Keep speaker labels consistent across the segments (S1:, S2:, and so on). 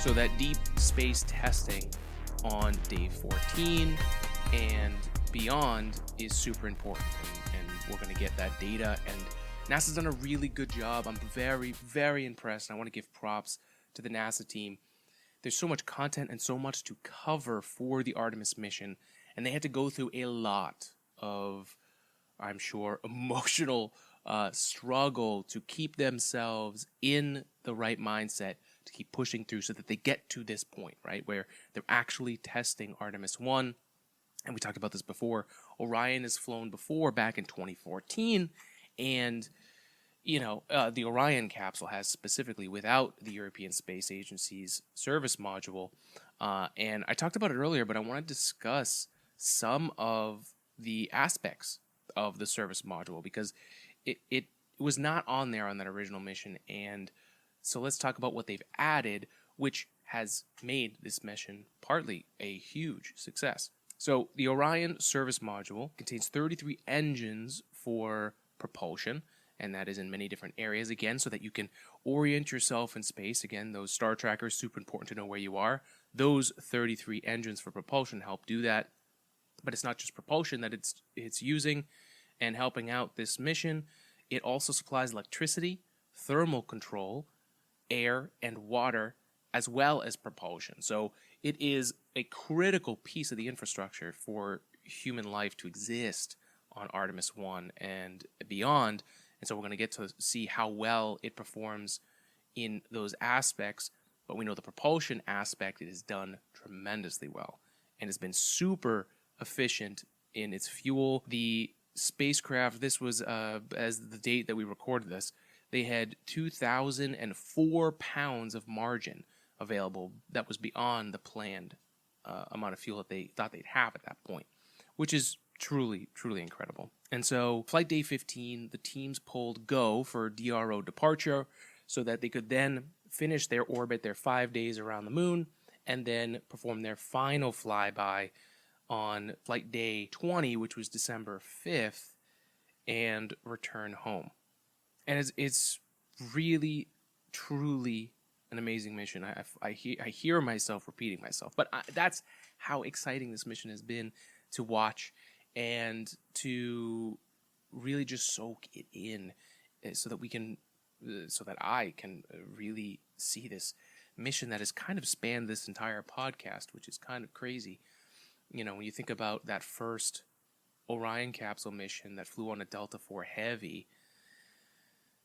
S1: So that deep space testing on day 14 and beyond is super important, and we're going to get that data, and NASA's done a really good job. I'm very, very impressed, and I want to give props to the NASA team. There's so much content and so much to cover for the Artemis mission, and they had to go through a lot of, I'm sure, emotional struggle to keep themselves in the right mindset to keep pushing through so that they get to this point, right, where they're actually testing Artemis 1. And we talked about this before. Orion has flown before back in 2014, and the Orion capsule has specifically without the European Space Agency's service module. And I talked about it earlier, but I want to discuss some of the aspects of the service module because it was not on there on that original mission. And so let's talk about what they've added, which has made this mission partly a huge success. So the Orion Service Module contains 33 engines for propulsion, and that is in many different areas, again, so that you can orient yourself in space. Again, those star trackers, super important to know where you are. Those 33 engines for propulsion help do that. But it's not just propulsion that it's using and helping out this mission. It also supplies electricity, thermal control, air, and water, as well as propulsion. So it is a critical piece of the infrastructure for human life to exist on Artemis 1 and beyond. And so we're going to get to see how well it performs in those aspects. But we know the propulsion aspect, it is done tremendously well and has been super efficient in its fuel. The spacecraft, this was as the date that we recorded this, they had 2,004 pounds of margin available that was beyond the planned amount of fuel that they thought they'd have at that point, which is truly, truly incredible. And so flight day 15, the teams pulled go for DRO departure so that they could then finish their orbit, their 5 days around the moon, and then perform their final flyby on flight day 20, which was December 5th, and return home. And it's really, truly an amazing mission. I hear myself repeating myself, but that's how exciting this mission has been to watch and to really just soak it in, so that I can really see this mission that has kind of spanned this entire podcast, which is kind of crazy. When you think about that first Orion capsule mission that flew on a Delta IV Heavy,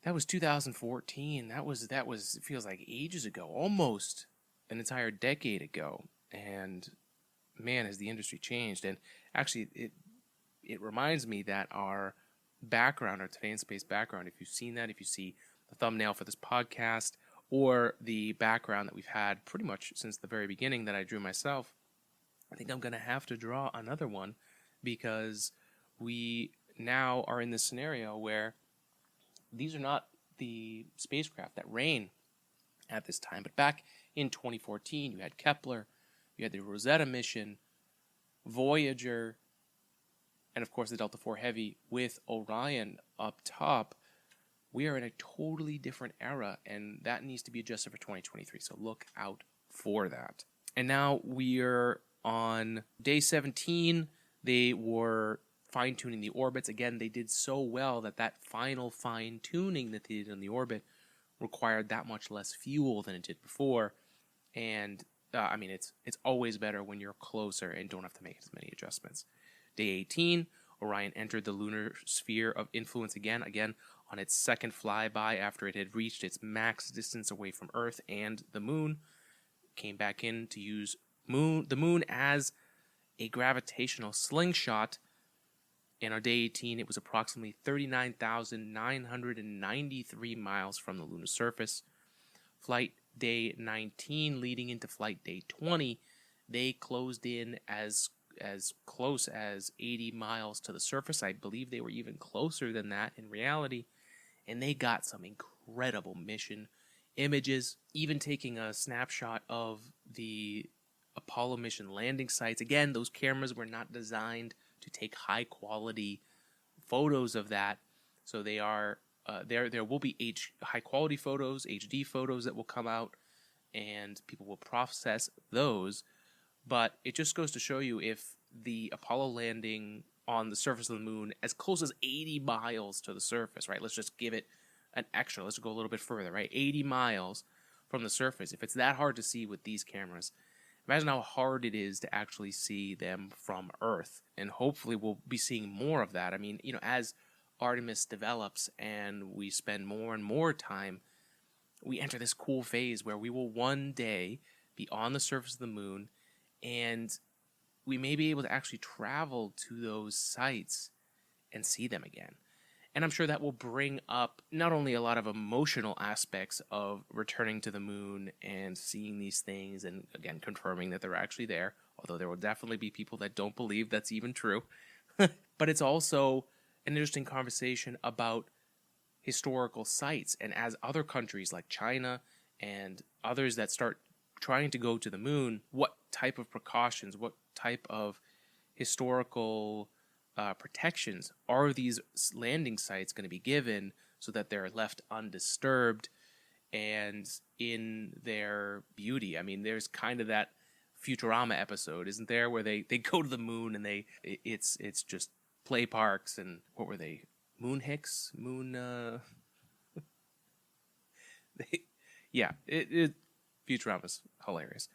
S1: that was 2014. That was it feels like ages ago, almost an entire decade ago. And man, has the industry changed. And actually, it reminds me that our background, our Today in Space background, if you've seen that, if you see the thumbnail for this podcast or the background that we've had pretty much since the very beginning that I drew myself, I think I'm going to have to draw another one because we now are in this scenario where these are not the spacecraft that ran at this time. But back in 2014, you had Kepler, you had the Rosetta mission, Voyager, and of course the Delta IV Heavy with Orion up top. We are in a totally different era, and that needs to be adjusted for 2023. So look out for that. And now we are on day 17. They were fine-tuning the orbits. Again, they did so well that final fine-tuning that they did on the orbit required that much less fuel than it did before. And it's always better when you're closer and don't have to make as many adjustments. Day 18, Orion entered the lunar sphere of influence again on its second flyby after it had reached its max distance away from Earth and the moon. Came back in to use the moon as a gravitational slingshot. And on day 18, it was approximately 39,993 miles from the lunar surface. Flight day 19 leading into flight day 20, they closed in as close as 80 miles to the surface. I believe they were even closer than that in reality. And they got some incredible mission images, even taking a snapshot of the Apollo mission landing sites. Again, those cameras were not designed to take high quality photos of that. So they are there will be high quality photos, HD photos that will come out and people will process those. But it just goes to show you, if the Apollo landing on the surface of the moon, as close as 80 miles to the surface, right? Let's just give it an extra. Let's go a little bit further, right? 80 miles from the surface. If it's that hard to see with these cameras, imagine how hard it is to actually see them from Earth. And hopefully we'll be seeing more of that. I mean, as Artemis develops and we spend more and more time, we enter this cool phase where we will one day be on the surface of the moon, and we may be able to actually travel to those sites and see them again. And I'm sure that will bring up not only a lot of emotional aspects of returning to the moon and seeing these things and, again, confirming that they're actually there, although there will definitely be people that don't believe that's even true. But it's also an interesting conversation about historical sites. And as other countries like China and others that start trying to go to the moon, what type of precautions, what type of historical protections are these landing sites going to be given so that they're left undisturbed and in their beauty? I mean, there's kind of that Futurama episode, isn't there, where they go to the moon and it's just play parks, and what were they? Yeah, Futurama's hilarious.